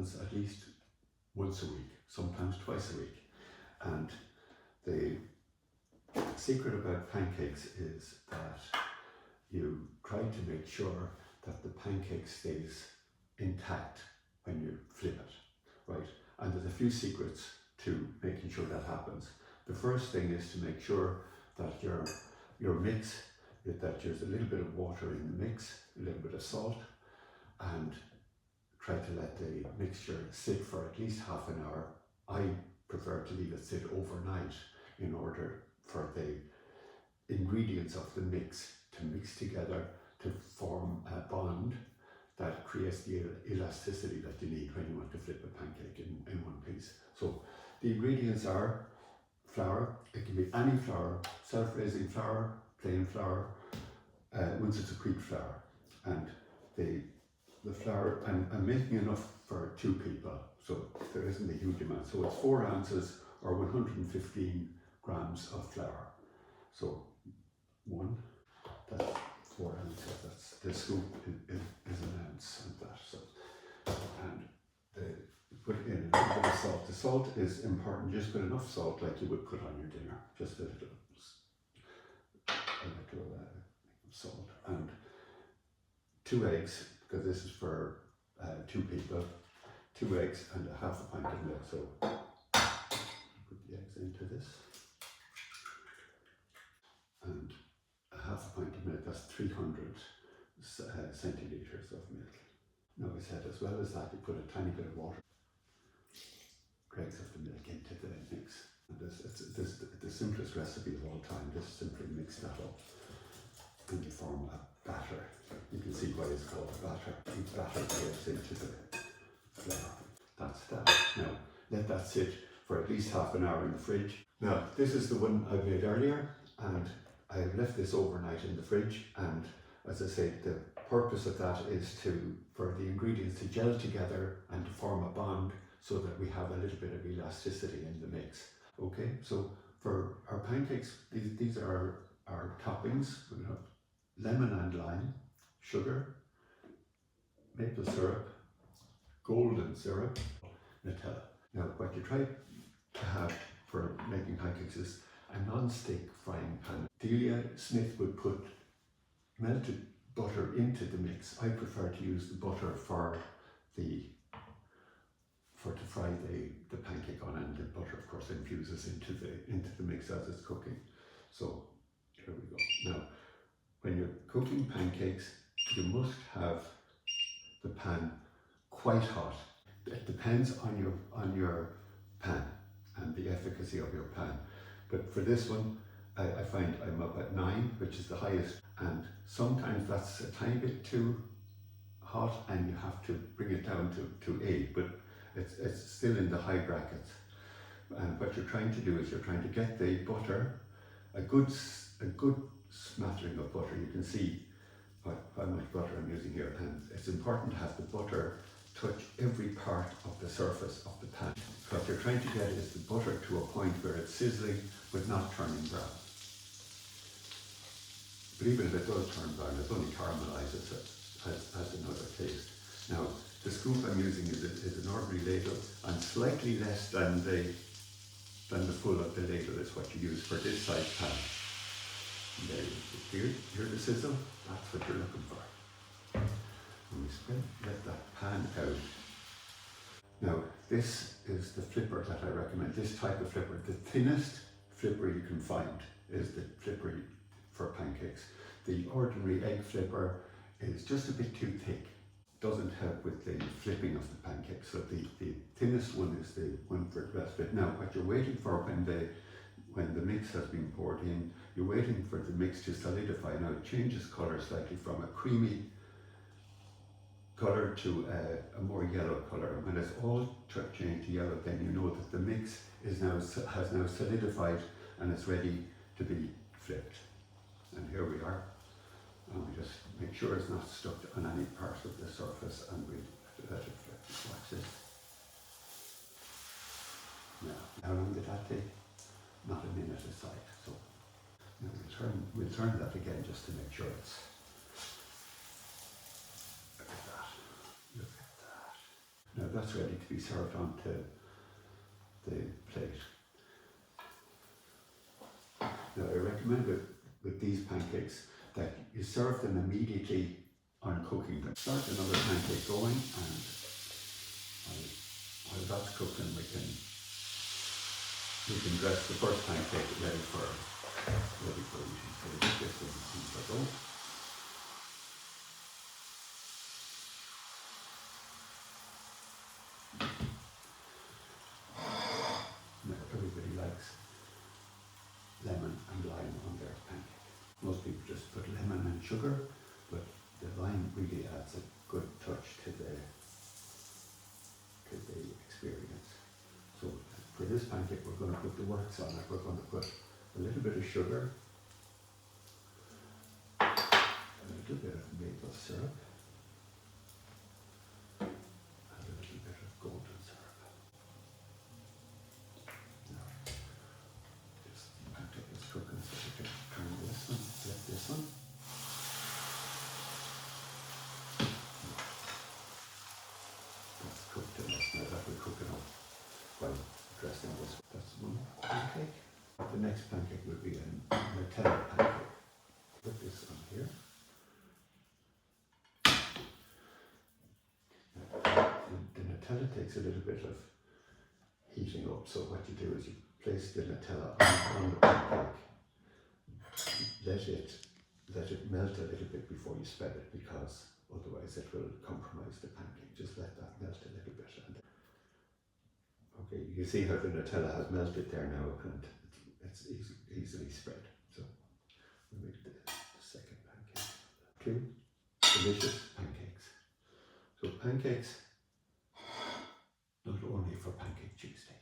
happens at least once a week, sometimes twice a week. And the secret about pancakes is that you try to make sure that the pancake stays intact when you flip it, right? And there's a few secrets to making sure that happens. The first thing is to make sure that your mix, that there's a little bit of water in the mix, a little bit of salt, and try to let the mixture sit for at least half an hour. I prefer to leave it sit overnight in order for the ingredients of the mix to mix together to form a bond that creates the elasticity that you need when you want to flip a pancake in one piece. So the ingredients are flour. It can be any flour, self-raising flour, plain flour, once it's a wheat flour. And the flour, I'm making enough for 2 people, so there isn't a huge amount. So it's 4 ounces or 115 grams of flour. So 1, that's 4 ounces, that's the scoop is an ounce and that. So, and put in a little bit of salt. The salt is important, just put enough salt like you would put on your dinner, just a little salt. And 2 eggs, because this is for 2 people, 2 eggs and a half a pint of milk. So put the eggs into this. And a half a pint of milk, that's 300 centilitres of milk. Now I said, as well as that, you put a tiny bit of water, dregs of the milk into the mix. And this is the simplest recipe of all time. Just simply mix that up and you form a batter. You can see why it's called a batter. The batter goes into the flour. That's that. Now let that sit for at least half an hour in the fridge. Now this is the one I made earlier, and I left this overnight in the fridge, and as I say, the purpose of that is for the ingredients to gel together and to form a bond so that we have a little bit of elasticity in the mix. Okay, so for our pancakes, these are our toppings. We have lemon and lime, sugar, maple syrup, golden syrup, Nutella. Now what you try to have for making pancakes is a non-stick frying pan. Delia Smith would put melted butter into the mix. I prefer to use the butter to fry the pancake on, and the butter of course infuses into the mix as it's cooking. So here we go. Now when you're cooking pancakes, you must have the pan quite hot. It depends on your pan and the efficacy of your pan. But for this one, I find I'm up at 9, which is the highest, and sometimes that's a tiny bit too hot and you have to bring it down to 8, but it's still in the high brackets. And what you're trying to do is you're trying to get the butter, a good smattering of butter. You can see how much butter I'm using here, and it's important to have the butter touch every part of the surface of the pan. What you're trying to get is the butter to a point where it's sizzling but not turning brown. But even if it does turn brown, it's only caramelizes it, has another taste. Now the scoop I'm using is an ordinary ladle, and slightly less than the full of the ladle is what you use for this size pan. And there you hear the sizzle? That's what you're looking for. And we let that pan out. Now this is the flipper that I recommend, this type of flipper. The thinnest flipper you can find is the flipper for pancakes. The ordinary egg flipper is just a bit too thick. Doesn't help with the flipping of the pancakes. So the thinnest one is the one for the best fit. Now what you're waiting for when the mix has been poured in, you're waiting for the mix to solidify. Now it changes colour slightly from a creamy colour to a more yellow colour. And when it's all changed to yellow, then you know that the mix has now solidified and it's ready to be flipped. And here we are. And we just make sure it's not stuck on any part of the surface, and we let it flip like this. Now, how long did that take? Not a minute aside. So now we'll turn that again just to make sure it's. Look at that. Look at that. Now that's ready to be served onto the plate. Now I recommend with these pancakes that you serve them immediately on cooking them. Start another pancake going, and while that's cooking we can dress the first pancake ready for eating. So we get this in the dough. Now everybody likes lemon and lime on their pancake. Most people just put lemon and sugar, but the lime really adds a good touch to the experience. So for this pancake we're going to put the works on it. We're going to put a little bit of sugar, a little bit of maple syrup, and a little bit of golden syrup. Now, just pancake is cooking, so we can turn this one, flip this one. That's cooked enough. Now that we're cooking up while dressing this. That's one pancake. The next pancake will be a Nutella pancake. Put this on here. The Nutella takes a little bit of heating up, so what you do is you place the Nutella on the pancake. Let it melt a little bit before you spread it, because otherwise it will compromise the pancake. Just let that melt a little bit. Okay, you can see how the Nutella has melted there now, and it's easily spread. So we'll make the second pancake. 2 delicious pancakes. So pancakes, not only for Pancake Tuesday.